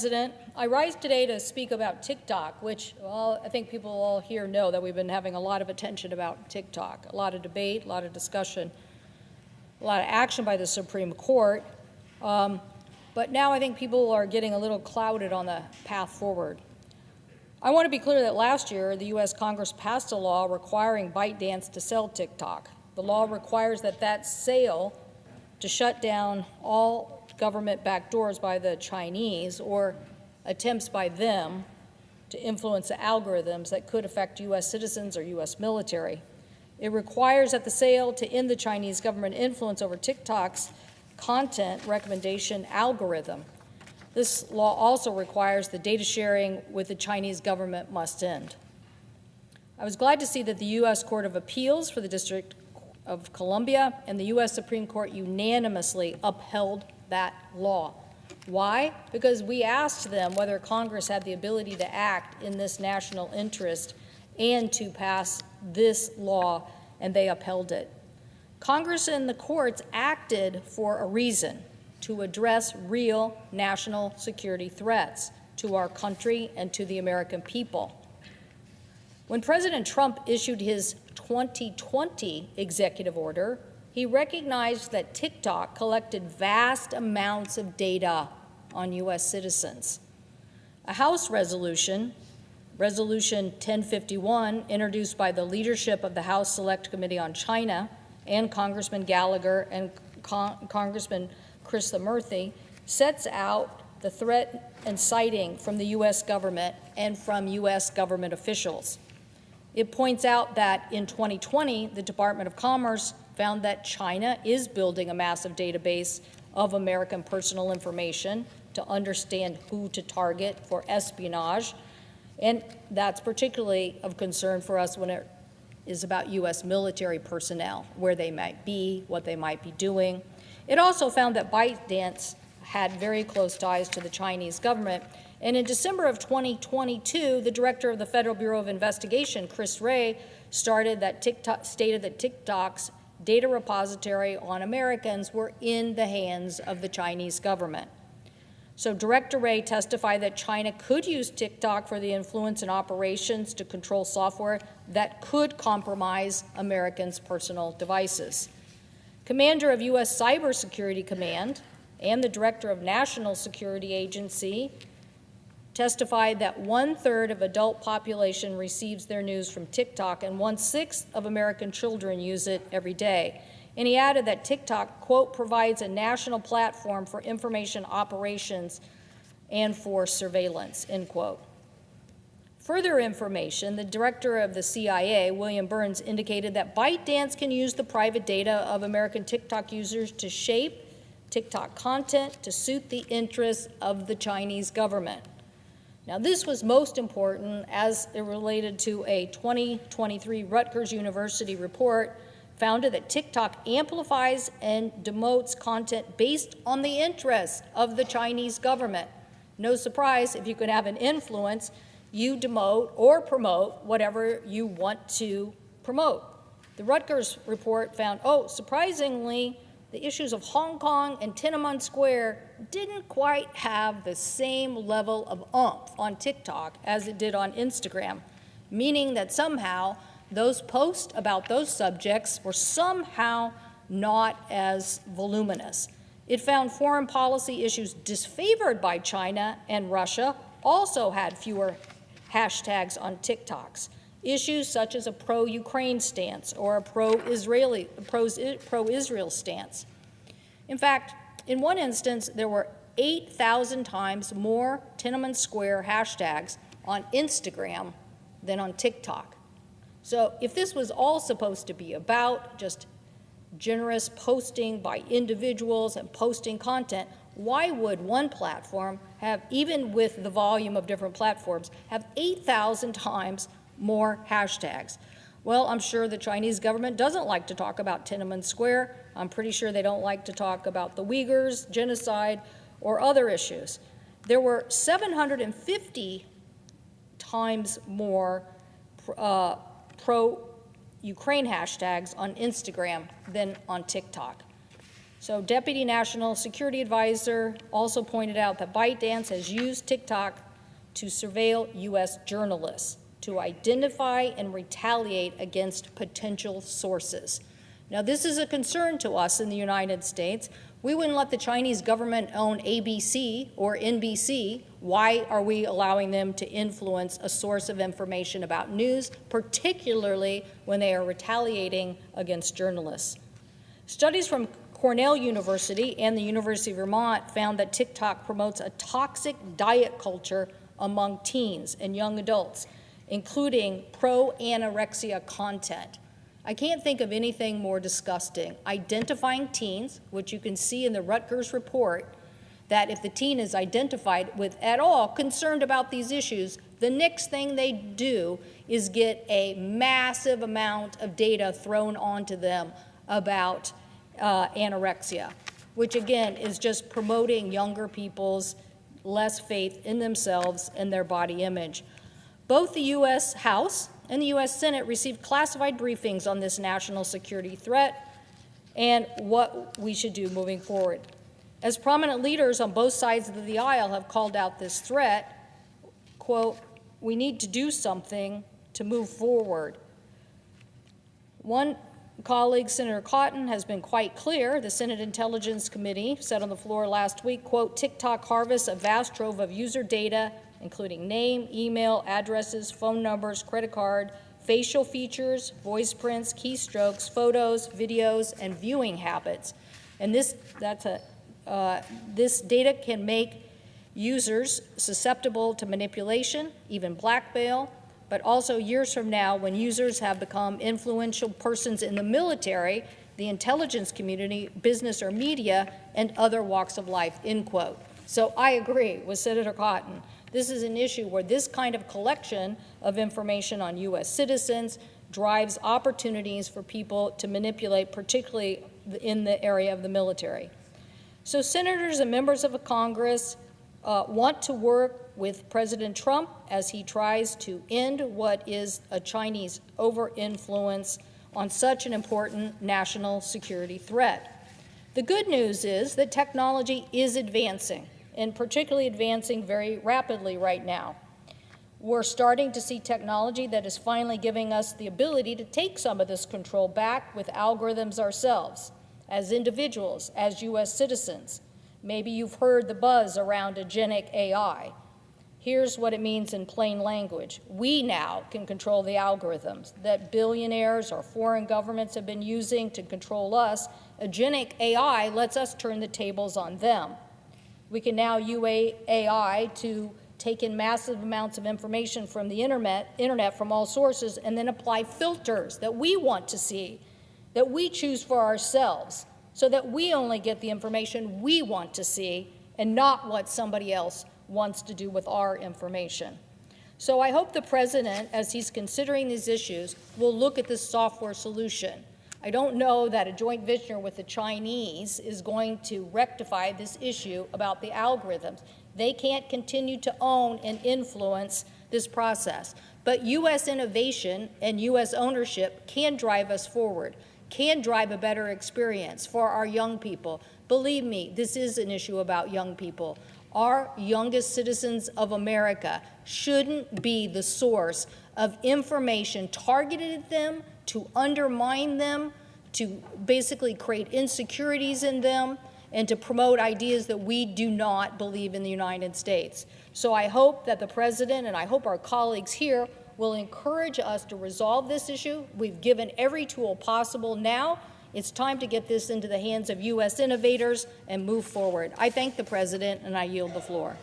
President. I rise today to speak about TikTok, which, well, I think people all here know that we've been having a lot of attention about TikTok, a lot of debate, a lot of discussion, a lot of action by the Supreme Court. But now I think people are getting a little clouded on the path forward. I want to be clear that last year, the U.S. Congress passed a law requiring ByteDance to sell TikTok. The law requires that sale to shut down all government backdoors by the Chinese or attempts by them to influence the algorithms that could affect U.S. citizens or U.S. military. It requires that the sale to end the Chinese government influence over TikTok's content recommendation algorithm. This law also requires the data sharing with the Chinese government must end. I was glad to see that the U.S. Court of Appeals for the District of Columbia and the U.S. Supreme Court unanimously upheld that law. Why? Because we asked them whether Congress had the ability to act in this national interest and to pass this law, and they upheld it. Congress and the courts acted for a reason: to address real national security threats to our country and to the American people. When President Trump issued his 2020 executive order, he recognized that TikTok collected vast amounts of data on U.S. citizens. A House resolution, Resolution 1051, introduced by the leadership of the House Select Committee on China and Congressman Gallagher and Congressman Krishnamurthy, sets out the threat and citing from the U.S. government and from U.S. government officials. It points out that in 2020, the Department of Commerce found that China is building a massive database of American personal information to understand who to target for espionage, and that's particularly of concern for us when it is about U.S. military personnel, where they might be, what they might be doing. It also found that ByteDance had very close ties to the Chinese government, and in December of 2022, the director of the Federal Bureau of Investigation, Chris Wray, stated that TikTok's data repository on Americans were in the hands of the Chinese government. So Director Wray testified that China could use TikTok for the influence and operations to control software that could compromise Americans' personal devices. Commander of U.S. Cybersecurity Command and the Director of National Security Agency testified that 1/3 of adult population receives their news from TikTok and 1/6 of American children use it every day. And he added that TikTok, quote, provides a national platform for information operations and for surveillance, end quote. Further information, the director of the CIA, William Burns, indicated that ByteDance can use the private data of American TikTok users to shape TikTok content to suit the interests of the Chinese government. Now, this was most important as it related to a 2023 Rutgers University report found that TikTok amplifies and demotes content based on the interests of the Chinese government. No surprise, if you could have an influence, you demote or promote whatever you want to promote. The Rutgers report found, surprisingly, the issues of Hong Kong and Tiananmen Square didn't quite have the same level of oomph on TikTok as it did on Instagram, meaning that somehow those posts about those subjects were somehow not as voluminous. It found foreign policy issues disfavored by China and Russia also had fewer hashtags on TikToks. Issues such as a pro-Ukraine stance or a pro-Israel stance. In fact, in one instance, there were 8,000 times more Tiananmen Square hashtags on Instagram than on TikTok. So if this was all supposed to be about just generous posting by individuals and posting content, why would one platform have, even with the volume of different platforms, have 8,000 times more hashtags? Well, I'm sure the Chinese government doesn't like to talk about Tiananmen Square. I'm pretty sure they don't like to talk about the Uyghurs, genocide, or other issues. There were 750 times more pro-Ukraine hashtags on Instagram than on TikTok. So Deputy National Security Advisor also pointed out that ByteDance has used TikTok to surveil U.S. journalists, to identify and retaliate against potential sources. Now, this is a concern to us in the United States. We wouldn't let the Chinese government own ABC or NBC. Why are we allowing them to influence a source of information about news, particularly when they are retaliating against journalists? Studies from Cornell University and the University of Vermont found that TikTok promotes a toxic diet culture among teens and young adults, including pro-anorexia content. I can't think of anything more disgusting. Identifying teens, which you can see in the Rutgers report, that if the teen is identified with at all concerned about these issues, the next thing they do is get a massive amount of data thrown onto them about anorexia, which again is just promoting younger people's less faith in themselves and their body image. Both the U.S. House and the U.S. Senate received classified briefings on this national security threat and what we should do moving forward. As prominent leaders on both sides of the aisle have called out this threat, quote, we need to do something to move forward. One colleague, Senator Cotton, has been quite clear. The Senate Intelligence Committee said on the floor last week, quote, TikTok harvests a vast trove of user data, including name, email, addresses, phone numbers, credit card, facial features, voice prints, keystrokes, photos, videos, and viewing habits. And this data can make users susceptible to manipulation, even blackmail, but also years from now, when users have become influential persons in the military, the intelligence community, business or media, and other walks of life, end quote. So I agree with Senator Cotton. This is an issue where this kind of collection of information on U.S. citizens drives opportunities for people to manipulate, particularly in the area of the military. So senators and members of Congress want to work with President Trump as he tries to end what is a Chinese over-influence on such an important national security threat. The good news is that technology is advancing, and particularly advancing very rapidly right now. We're starting to see technology that is finally giving us the ability to take some of this control back with algorithms ourselves, as individuals, as U.S. citizens. Maybe you've heard the buzz around agentic AI. Here's what it means in plain language. We now can control the algorithms that billionaires or foreign governments have been using to control us. Agentic AI lets us turn the tables on them. We can now use AI to take in massive amounts of information from the internet from all sources and then apply filters that we want to see, that we choose for ourselves, so that we only get the information we want to see and not what somebody else wants to do with our information. So I hope the President, as he's considering these issues, will look at this software solution. I don't know that a joint venture with the Chinese is going to rectify this issue about the algorithms. They can't continue to own and influence this process. But U.S. innovation and U.S. ownership can drive us forward, can drive a better experience for our young people. Believe me, this is an issue about young people. Our youngest citizens of America shouldn't be the source of information targeted at them to undermine them, to basically create insecurities in them, and to promote ideas that we do not believe in the United States. So I hope that the President and I hope our colleagues here will encourage us to resolve this issue. We've given every tool possible now. It's time to get this into the hands of U.S. innovators and move forward. I thank the President, and I yield the floor.